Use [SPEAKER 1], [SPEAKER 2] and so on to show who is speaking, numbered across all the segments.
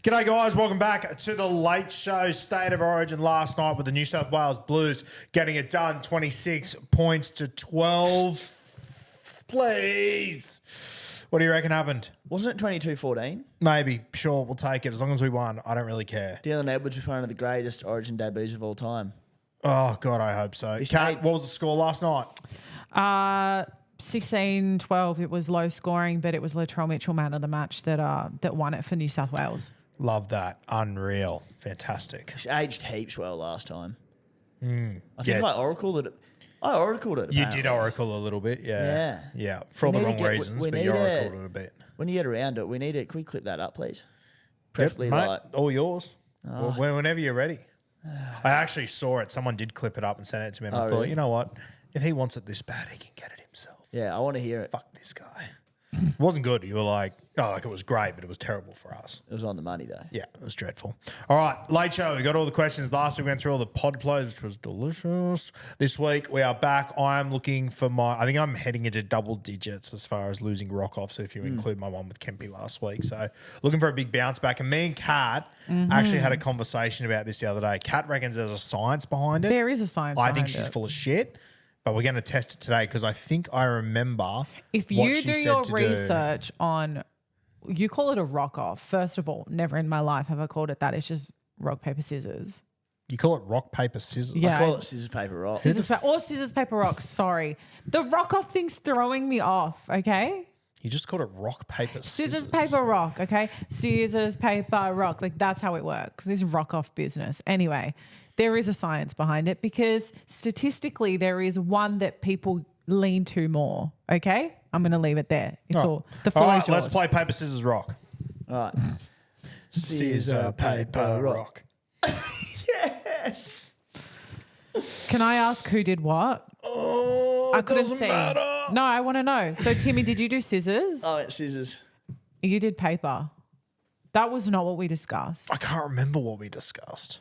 [SPEAKER 1] G'day guys, welcome back to the Late Show. State of Origin last night with the New South Wales Blues getting it done, 26 points to 12. Please. What do you reckon happened?
[SPEAKER 2] Wasn't it 22-14?
[SPEAKER 1] Maybe. Sure, we'll take it. As long as we won, I don't really care.
[SPEAKER 2] Dylan Edwards was one of the greatest Origin debuts of all time.
[SPEAKER 1] Oh, God, I hope so. Kat, what was the score last night?
[SPEAKER 3] 16-12. It was low scoring, but it was Latrell Mitchell man of the match that won it for New South Wales.
[SPEAKER 1] Love that. Unreal. Fantastic.
[SPEAKER 2] He aged heaps well last time.
[SPEAKER 1] I
[SPEAKER 2] think I oracled it.
[SPEAKER 1] You did oracle a little bit, yeah. Yeah, for all the wrong reasons, but you oracled it a bit.
[SPEAKER 2] When you get around it, can we clip that up, please? Preferably
[SPEAKER 1] mate, all yours. Whenever you're ready. I actually saw it. Someone did clip it up and send it to me, and I thought, really? You know what? If he wants it this bad, he can get it himself.
[SPEAKER 2] Yeah, I want to hear it.
[SPEAKER 1] Fuck this guy. It wasn't good. You were like it was great, but it was terrible for us.
[SPEAKER 2] It was on the money, though.
[SPEAKER 1] Yeah, it was dreadful. All right, Late Show. We got all the questions. Last week we went through all the pod plays, which was delicious. This week we are back. I am looking for I think I'm heading into double digits as far as losing rock off, so if you include my one with Kempy last week. So looking for a big bounce back. And me and Kat actually had a conversation about this the other day. Kat reckons there's a science behind it.
[SPEAKER 3] There is a science behind it.
[SPEAKER 1] I think she's full of shit. But we're going to test it today because I think I remember
[SPEAKER 3] if you do your research on, you call it a rock off. First of all, never in my life have I called it that. It's just rock, paper, scissors.
[SPEAKER 1] You call it rock, paper, scissors?
[SPEAKER 3] Yeah.
[SPEAKER 2] I call it scissors, paper, rock.
[SPEAKER 3] Scissors, paper, rock. Sorry. The rock off thing's throwing me off, okay?
[SPEAKER 1] You just called it rock, paper, scissors.
[SPEAKER 3] Scissors, paper, rock, okay? Scissors, paper, rock. Like, that's how it works. This rock off business. Anyway, there is a science behind it because statistically there is one that people lean to more, okay? I'm going to leave it there. It's all. The floor is yours.
[SPEAKER 1] Let's play paper, scissors, rock.
[SPEAKER 2] All right.
[SPEAKER 1] Scissors, paper, rock.
[SPEAKER 2] Yes.
[SPEAKER 3] Can I ask who did what?
[SPEAKER 1] Oh,
[SPEAKER 3] I couldn't
[SPEAKER 1] doesn't
[SPEAKER 3] see.
[SPEAKER 1] matter.
[SPEAKER 3] No, I want to know. So, Timmy, did you do scissors?
[SPEAKER 2] Oh, it's scissors.
[SPEAKER 3] You did paper. That was not what we discussed.
[SPEAKER 1] I can't remember what we discussed.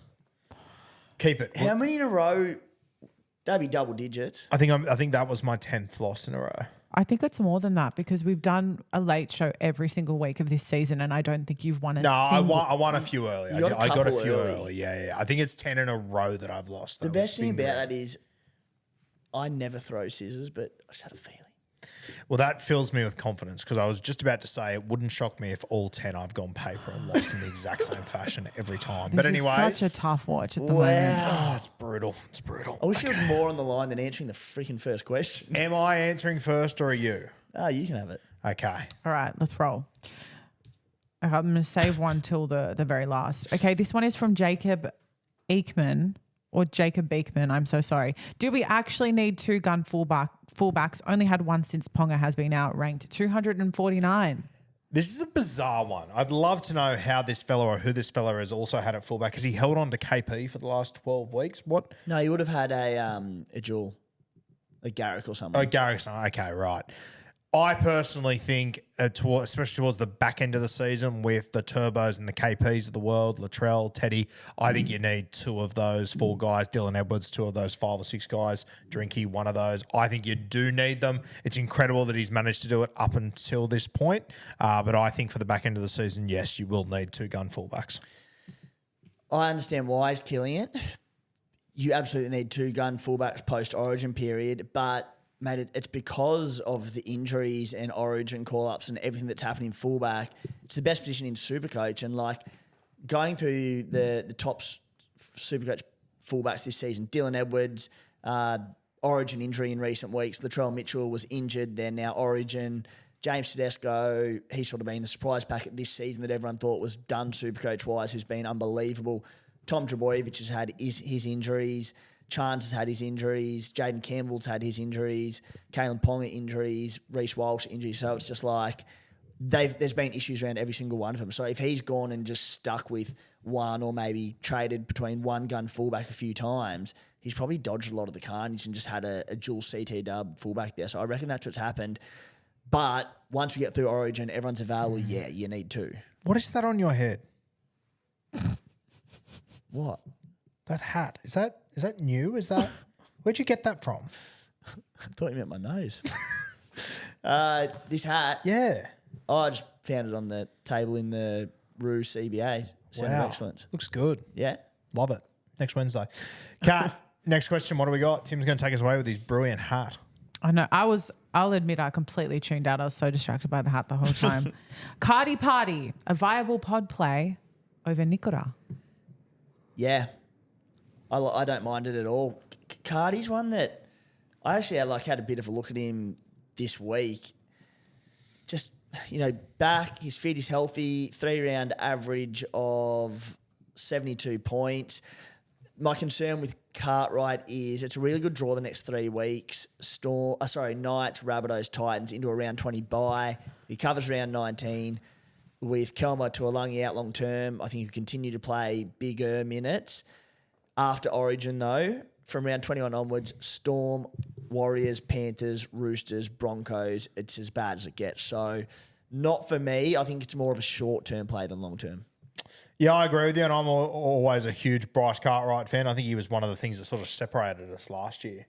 [SPEAKER 1] Keep it.
[SPEAKER 2] How many in a row? That'd be double digits.
[SPEAKER 1] I think that was my 10th loss in a row.
[SPEAKER 3] I think it's more than that because we've done a late show every single week of this season, and I don't think you've won a single.
[SPEAKER 1] I won a few early. I got a few early. Yeah. I think it's 10 in a row that I've lost.
[SPEAKER 2] The best thing about that is I never throw scissors, but I just had a feeling.
[SPEAKER 1] Well, that fills me with confidence because I was just about to say it wouldn't shock me if all 10 I've gone paper and lost in the exact same fashion every time. But anyway.
[SPEAKER 3] It's such a tough watch at the moment.
[SPEAKER 1] Oh, it's brutal. It's brutal.
[SPEAKER 2] I wish there was more on the line than answering the freaking first question.
[SPEAKER 1] Am I answering first or are you?
[SPEAKER 2] Oh, you can have it.
[SPEAKER 1] Okay.
[SPEAKER 3] All right, let's roll. Okay, I'm going to save one till the very last. Okay, this one is from Jacob Beekman. I'm so sorry. Do we actually need two gun fullbacks? Only had one since Ponga has been out, ranked 249.
[SPEAKER 1] This is a bizarre one. I'd love to know how this fella or who this fella has also had at fullback because he held on to KP for the last 12 weeks. What?
[SPEAKER 2] No, he would have had a duel, a Garrick or something.
[SPEAKER 1] Oh, Garrick's not. Okay, right. I personally think, especially towards the back end of the season with the Turbos and the KPs of the world, Latrell, Teddy, I think you need two of those four guys. Dylan Edwards, two of those 5 or 6 guys. Drinky, one of those. I think you do need them. It's incredible that he's managed to do it up until this point. But I think for the back end of the season, yes, you will need two gun fullbacks.
[SPEAKER 2] I understand why he's killing it. You absolutely need two gun fullbacks post-Origin period, but mate, it's because of the injuries and Origin call-ups and everything that's happening in fullback. It's the best position in SuperCoach. And, like, going through the top SuperCoach fullbacks this season, Dylan Edwards, Origin injury in recent weeks. Latrell Mitchell was injured. They're now Origin. James Tedesco, he's sort of been the surprise packet this season that everyone thought was done SuperCoach-wise, who's been unbelievable. Tom Trbojevic has had his injuries. Chance has had his injuries. Jaden Campbell's had his injuries. Kalen Ponga injuries. Reece Walsh injuries. So it's just like there's been issues around every single one of them. So if he's gone and just stuck with one or maybe traded between one gun fullback a few times, he's probably dodged a lot of the carnage and just had a dual CT dub fullback there. So I reckon that's what's happened. But once we get through Origin, everyone's available. Yeah, you need two.
[SPEAKER 1] What is that on your head?
[SPEAKER 2] What?
[SPEAKER 1] That hat. Is that new? Where'd you get that from?
[SPEAKER 2] I thought you meant my nose. This hat.
[SPEAKER 1] Yeah.
[SPEAKER 2] I just found it on the table in the Roo CBA Centre of Excellence.
[SPEAKER 1] Looks good.
[SPEAKER 2] Yeah.
[SPEAKER 1] Love it. Next Wednesday. Kat, next question. What do we got? Tim's going to take us away with his brilliant hat.
[SPEAKER 3] I know. I'll admit I completely tuned out. I was so distracted by the hat the whole time. Cardi Party, a viable pod play over Nikora.
[SPEAKER 2] Yeah. I don't mind it at all. Cardi's one that I actually had a bit of a look at him this week. Just, back, he's fit, he's healthy, 3-round average of 72 points. My concern with Cartright is it's a really good draw the next 3 weeks. Knights, Rabbitohs, Titans into a round 20 bye. He covers round 19 with Kelma Tuolangi out long term. I think he'll continue to play bigger minutes. After Origin, though, from round 21 onwards, Storm, Warriors, Panthers, Roosters, Broncos, it's as bad as it gets. So not for me. I think it's more of a short-term play than long-term.
[SPEAKER 1] Yeah, I agree with you, and I'm always a huge Bryce Cartwright fan. I think he was one of the things that sort of separated us last year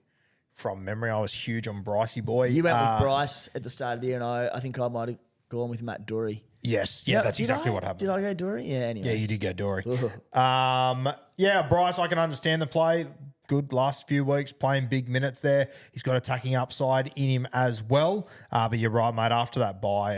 [SPEAKER 1] from memory. I was huge on Brycey boy.
[SPEAKER 2] You went with Bryce at the start of the year, and I think I might have gone with Matt Dury.
[SPEAKER 1] Yes, yeah, that's exactly what happened.
[SPEAKER 2] Did I go Dury? Yeah, anyway.
[SPEAKER 1] Yeah, you did go Dory. Bryce, I can understand the play. Good last few weeks, playing big minutes there. He's got attacking upside in him as well. But you're right, mate. After that bye,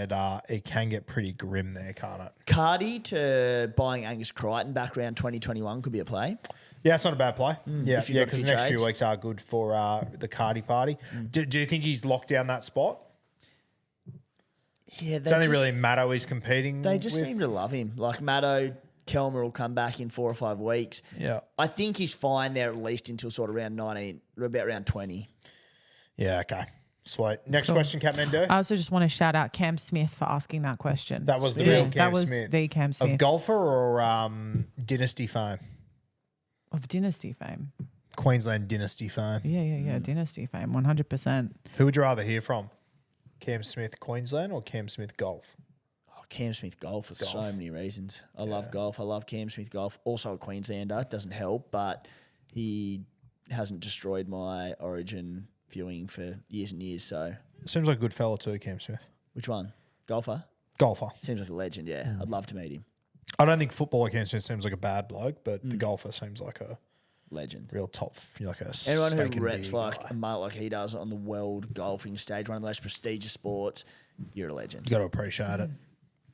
[SPEAKER 1] it can get pretty grim there, can't it?
[SPEAKER 2] Cardi to buying Angus Crichton back around 2021 could be a play.
[SPEAKER 1] Yeah, it's not a bad play. Yeah,
[SPEAKER 2] if you've got a
[SPEAKER 1] because
[SPEAKER 2] few
[SPEAKER 1] the next
[SPEAKER 2] trades.
[SPEAKER 1] few weeks are good for the Cardi party. Do you think he's locked down that spot?
[SPEAKER 2] Yeah,
[SPEAKER 1] It's only really Maddo he's competing
[SPEAKER 2] They just
[SPEAKER 1] with.
[SPEAKER 2] seem to love him. Like Maddo, Kelmer will come back in 4 or 5 weeks.
[SPEAKER 1] Yeah.
[SPEAKER 2] I think he's fine there at least until sort of round 19, about round 20.
[SPEAKER 1] Yeah, okay. Sweet. Next question, Captain Endo.
[SPEAKER 3] I also just want to shout out Cam Smith for asking that question.
[SPEAKER 1] That was the real Cam
[SPEAKER 3] that was
[SPEAKER 1] Smith.
[SPEAKER 3] the Cam Smith.
[SPEAKER 1] Of golfer or dynasty fame?
[SPEAKER 3] Of dynasty fame.
[SPEAKER 1] Queensland dynasty fame.
[SPEAKER 3] Yeah. Dynasty fame, 100%.
[SPEAKER 1] Who would you rather hear from? Cam Smith Queensland or Cam Smith golf?
[SPEAKER 2] Oh, Cam Smith golf for so many reasons. I love golf. I love Cam Smith golf. Also a Queenslander. It doesn't help, but he hasn't destroyed my Origin viewing for years and years. So,
[SPEAKER 1] Seems like a good fella too, Cam Smith.
[SPEAKER 2] which one? Golfer?
[SPEAKER 1] Golfer.
[SPEAKER 2] Seems like a legend, yeah. I'd love to meet him.
[SPEAKER 1] I don't think footballer Cam Smith seems like a bad bloke, but the golfer seems like a
[SPEAKER 2] Legend.
[SPEAKER 1] real top, like a
[SPEAKER 2] Anyone
[SPEAKER 1] steak
[SPEAKER 2] who
[SPEAKER 1] and
[SPEAKER 2] reps
[SPEAKER 1] beer
[SPEAKER 2] like
[SPEAKER 1] guy.
[SPEAKER 2] a mullet like he does on the world golfing stage, one of the most prestigious sports, you're a legend.
[SPEAKER 1] You got to appreciate it.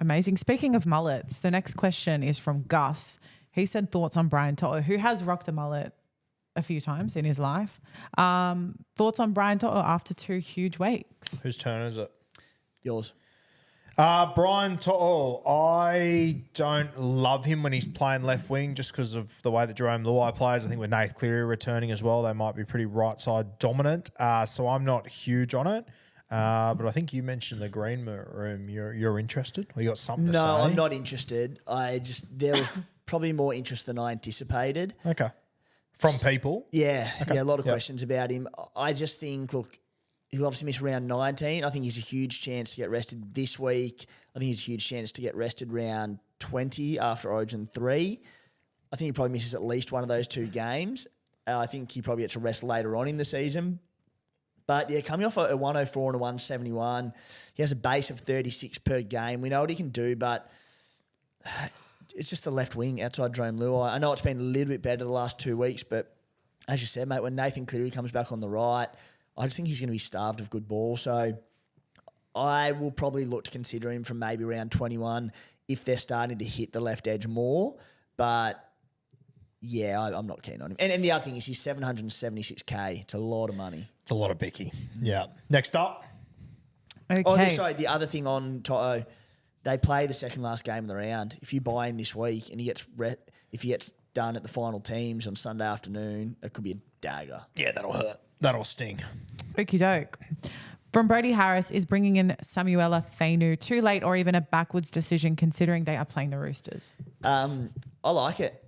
[SPEAKER 3] Amazing. Speaking of mullets, the next question is from Gus. He said thoughts on Brian To'o, who has rocked a mullet a few times in his life. Thoughts on Brian To'o after 2 huge weeks?
[SPEAKER 1] Whose turn is it?
[SPEAKER 2] Yours.
[SPEAKER 1] Brian To'o, I don't love him when he's playing left wing just because of the way that Jerome Luai plays. I think with Nath Cleary returning as well, they might be pretty right side dominant. So I'm not huge on it. But I think you mentioned the green room. You're interested? Or you got something to say?
[SPEAKER 2] No, I'm not interested. There was probably more interest than I anticipated.
[SPEAKER 1] Okay. From people?
[SPEAKER 2] Yeah, a lot of questions about him. I just think, look, he'll obviously miss round 19. I think he's a huge chance to get rested this week. I think he's a huge chance to get rested round 20 after Origin 3. I think he probably misses at least one of those 2 games. I think he probably gets a rest later on in the season. But yeah, coming off a 104 and a 171, he has a base of 36 per game. We know what he can do, but it's just the left wing outside Jerome Luai. I know it's been a little bit better the last 2 weeks, but as you said, mate, when Nathan Cleary comes back on the right, I just think he's going to be starved of good ball. So I will probably look to consider him from maybe round 21 if they're starting to hit the left edge more. But yeah, I'm not keen on him. And the other thing is he's 776K. It's a lot of money.
[SPEAKER 1] It's a lot of Bicky. Yeah. Next up.
[SPEAKER 3] Okay.
[SPEAKER 2] Oh, sorry, the other thing on To'o, they play the second last game of the round. If you buy him this week and he gets if he gets done at the final teams on Sunday afternoon, it could be a dagger.
[SPEAKER 1] Yeah, that'll hurt. That'll sting.
[SPEAKER 3] Okie doke. From Brody Harris is bringing in Samuela Fainu. Too late or even a backwards decision considering they are playing the Roosters?
[SPEAKER 2] I like it.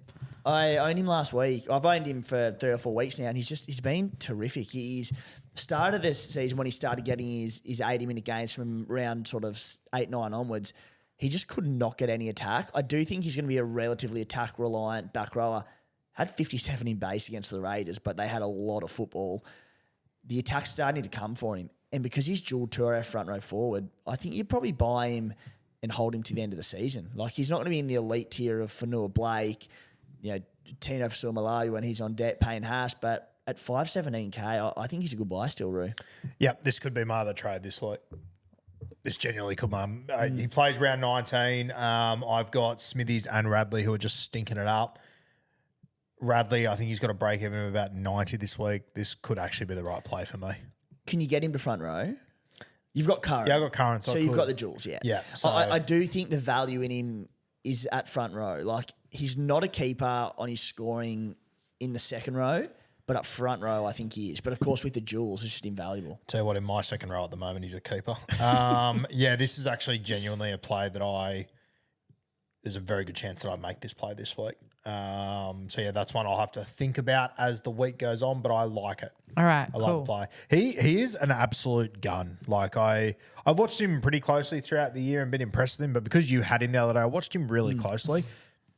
[SPEAKER 2] I owned him last week. I've owned him for 3 or 4 weeks now, and he's been terrific. He's started this season when he started getting his 80-minute games from around sort of 8, 9 onwards. He just could not get any attack. I do think he's going to be a relatively attack-reliant back rower. Had 57 in base against the Raiders, but they had a lot of football. The attack's starting to come for him. And because he's dual tour front row forward, I think you'd probably buy him and hold him to the end of the season. Like, he's not going to be in the elite tier of Fanua Blake, Tino Fasuamalayu when he's on deck, Payne Haas, but at 517K, I think he's a good buy still, Roo.
[SPEAKER 1] Yep, this could be my other trade this week. This genuinely could be. He plays round 19. I've got Smithies and Radley who are just stinking it up. Radley, I think he's got a break even of about 90 this week. This could actually be the right play for me.
[SPEAKER 2] Can you get him to front row? You've got Curran.
[SPEAKER 1] Yeah, I've got Curran.
[SPEAKER 2] So you've got the jewels, yeah.
[SPEAKER 1] Yeah. So
[SPEAKER 2] I do think the value in him is at front row. Like, he's not a keeper on his scoring in the second row, but up front row, I think he is. But of course, with the jewels, it's just invaluable.
[SPEAKER 1] Tell you what, in my second row at the moment, he's a keeper. This is actually genuinely a play that there's a very good chance that I make this play this week. That's one I'll have to think about as the week goes on, but I like it.
[SPEAKER 3] All right,
[SPEAKER 1] I like the play. He is an absolute gun. Like, I've watched him pretty closely throughout the year and been impressed with him, but because you had him the other day, I watched him really closely.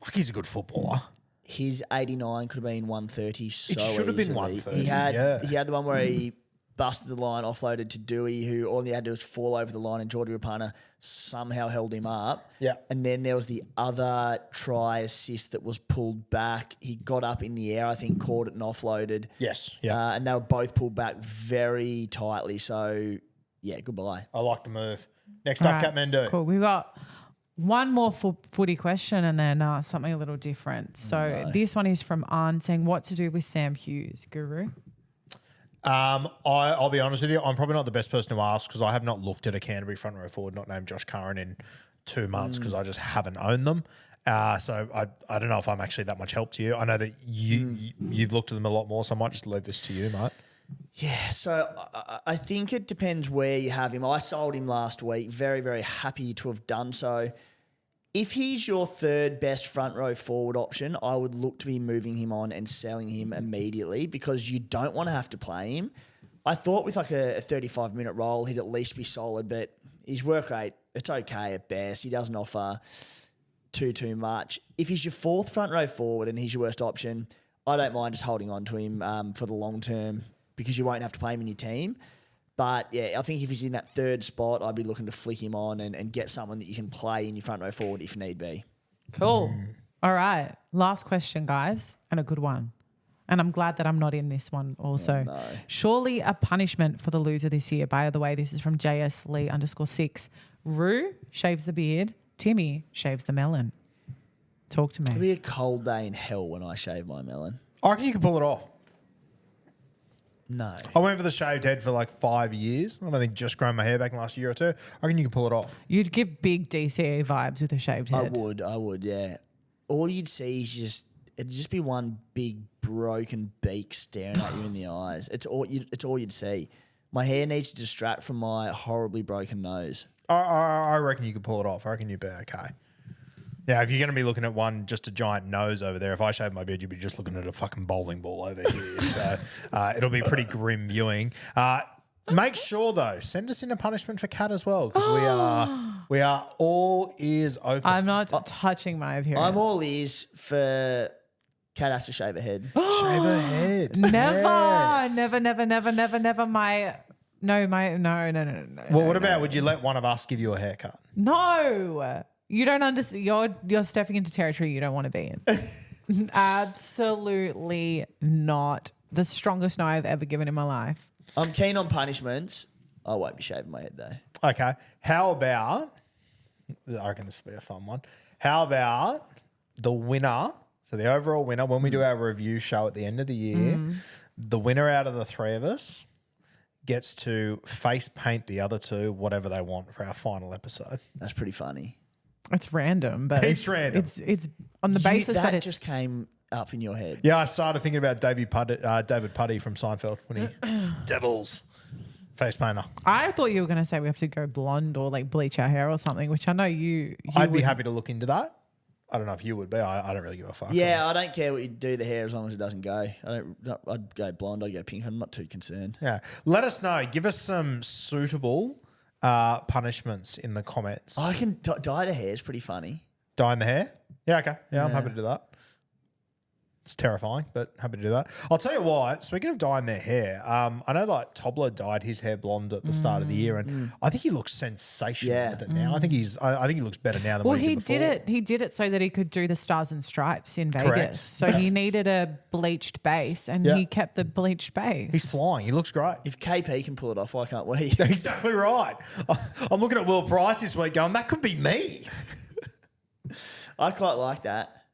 [SPEAKER 1] Like, he's a good footballer.
[SPEAKER 2] His 89 could have been 130 so
[SPEAKER 1] It should have been
[SPEAKER 2] easily.
[SPEAKER 1] 130.
[SPEAKER 2] He had the one where he busted the line, offloaded to Dewey, who all he had to do was fall over the line, and Jordy Rapana somehow held him up.
[SPEAKER 1] Yeah.
[SPEAKER 2] And then there was the other try assist that was pulled back. He got up in the air, I think, caught it and offloaded.
[SPEAKER 1] Yes. Yeah.
[SPEAKER 2] And they were both pulled back very tightly. So, yeah, goodbye.
[SPEAKER 1] I like the move. Next up, Kathmandu.
[SPEAKER 3] Cool. We've got one more footy question and then something a little different. So this one is from Arn saying, what to do with Sam Hughes, Guru?
[SPEAKER 1] I'll be honest with you. I'm probably not the best person to ask because I have not looked at a Canterbury front row forward not named Josh Curran in 2 months because I just haven't owned them. So I don't know if I'm actually that much help to you. I know that you've looked at them a lot more, so I might just leave this to you, mate.
[SPEAKER 2] Yeah, so I think it depends where you have him. I sold him last week. Very, very happy to have done so. If he's your third best front row forward option, I would look to be moving him on and selling him immediately because you don't want to have to play him. I thought with like a 35-minute role, he'd at least be solid, but his work rate, it's okay at best. He doesn't offer too much. If he's your fourth front row forward and he's your worst option, I don't mind just holding on to him for the long term because you won't have to play him in your team. But, yeah, I think if he's in that third spot, I'd be looking to flick him on and get someone that you can play in your front row forward if need be.
[SPEAKER 3] Cool. All right. Last question, guys, and a good one. And I'm glad that I'm not in this one also.
[SPEAKER 2] Oh, no.
[SPEAKER 3] Surely a punishment for the loser this year. By the way, this is from JSLee_6. Rue shaves the beard. Timmy shaves the melon. Talk to me.
[SPEAKER 2] It'll be a cold day in hell when I shave my melon.
[SPEAKER 1] I reckon you can pull it off.
[SPEAKER 2] No.
[SPEAKER 1] I went for the shaved head for like 5 years. I don't think just grown my hair back in the last year or two. I reckon you can pull it off.
[SPEAKER 3] You'd give big DCE vibes with a shaved head.
[SPEAKER 2] I would, yeah. All you'd see is it'd just be one big broken beak staring at you in the eyes. It's all you'd see. My hair needs to distract from my horribly broken nose.
[SPEAKER 1] I reckon you could pull it off. I reckon you'd be okay. Yeah, if you're going to be looking at just a giant nose over there, if I shave my beard, you'd be just looking at a fucking bowling ball over here. So it'll be pretty grim viewing. Make sure, though, send us in a punishment for Kat as well because we are all ears open.
[SPEAKER 3] I'm not touching my appearance.
[SPEAKER 2] I'm all ears for Kat has to shave her head.
[SPEAKER 1] Shave her head.
[SPEAKER 3] Never,
[SPEAKER 1] Yes.
[SPEAKER 3] never. No.
[SPEAKER 1] Well, what about would you let one of us give you a haircut?
[SPEAKER 3] No. You don't understand. You're stepping into territory you don't want to be in. Absolutely not. The strongest no I've ever given in my life.
[SPEAKER 2] I'm keen on punishments. I won't be shaving my head though.
[SPEAKER 1] Okay. How about, I reckon this will be a fun one. How about the winner, so the overall winner, when we do our review show at the end of the year, the winner out of the three of us gets to face paint the other two, whatever they want for our final episode.
[SPEAKER 2] That's pretty funny.
[SPEAKER 3] It's random, but
[SPEAKER 1] Heaps random.
[SPEAKER 3] It's on the basis that it
[SPEAKER 2] just came up in your head.
[SPEAKER 1] Yeah, I started thinking about David Puddy from Seinfeld when he Devils face painter.
[SPEAKER 3] I thought you were going to say we have to go blonde or like bleach our hair or something, which I know you
[SPEAKER 1] I'd be
[SPEAKER 3] wouldn't.
[SPEAKER 1] happy to look into that. I don't know if you would be. I don't really give a fuck.
[SPEAKER 2] Yeah, I don't care what you do the hair as long as it doesn't go. I'd go blonde. I'd go pink. I'm not too concerned.
[SPEAKER 1] Yeah. Let us know. Give us some suitable punishments in the comments.
[SPEAKER 2] I can dye the hair. It's pretty funny.
[SPEAKER 1] Dyeing the hair? Yeah, okay. Yeah, I'm happy to do that. It's terrifying, but happy to do that. I'll tell you what, speaking of dyeing their hair, I know like Tobler dyed his hair blonde at the start of the year, and I think he looks sensational with it now. I think he looks better now than what he did before.
[SPEAKER 3] He did it so that he could do the Stars and Stripes in Vegas.
[SPEAKER 1] Correct.
[SPEAKER 3] So he needed a bleached base, and he kept the bleached base.
[SPEAKER 1] He's flying. He looks great.
[SPEAKER 2] If KP can pull it off, why can't we?
[SPEAKER 1] Exactly right. I'm looking at Will Price this week going, that could be me.
[SPEAKER 2] I quite like that.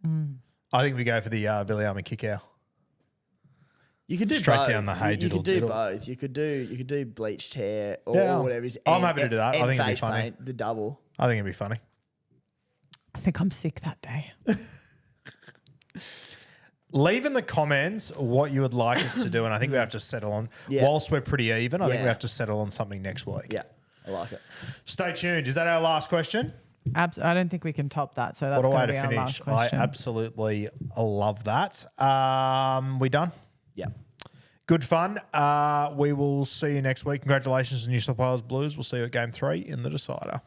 [SPEAKER 1] I think we go for the Viliama kick out.
[SPEAKER 2] You could do
[SPEAKER 1] straight
[SPEAKER 2] both.
[SPEAKER 1] down the hay.
[SPEAKER 2] You could do
[SPEAKER 1] diddle.
[SPEAKER 2] both. You could do bleached hair or whatever it is.
[SPEAKER 1] I'm happy to do that. I think it'd be
[SPEAKER 2] face
[SPEAKER 1] funny.
[SPEAKER 2] paint, the double.
[SPEAKER 1] I think it'd be funny.
[SPEAKER 3] I think I'm sick that day.
[SPEAKER 1] Leave in the comments what you would like us to do, and I think we have to settle on. Whilst we're pretty even, I think we have to settle on something next week.
[SPEAKER 2] Yeah, I like it.
[SPEAKER 1] Stay tuned. Is that our last question?
[SPEAKER 3] I don't think we can top that. So that's
[SPEAKER 1] What a way
[SPEAKER 3] going
[SPEAKER 1] to
[SPEAKER 3] to be our
[SPEAKER 1] finish.
[SPEAKER 3] last
[SPEAKER 1] I
[SPEAKER 3] question.
[SPEAKER 1] absolutely love that. We done?
[SPEAKER 2] Yeah.
[SPEAKER 1] Good fun. We will see you next week. Congratulations to New South Wales Blues. We'll see you at Game 3 in the decider.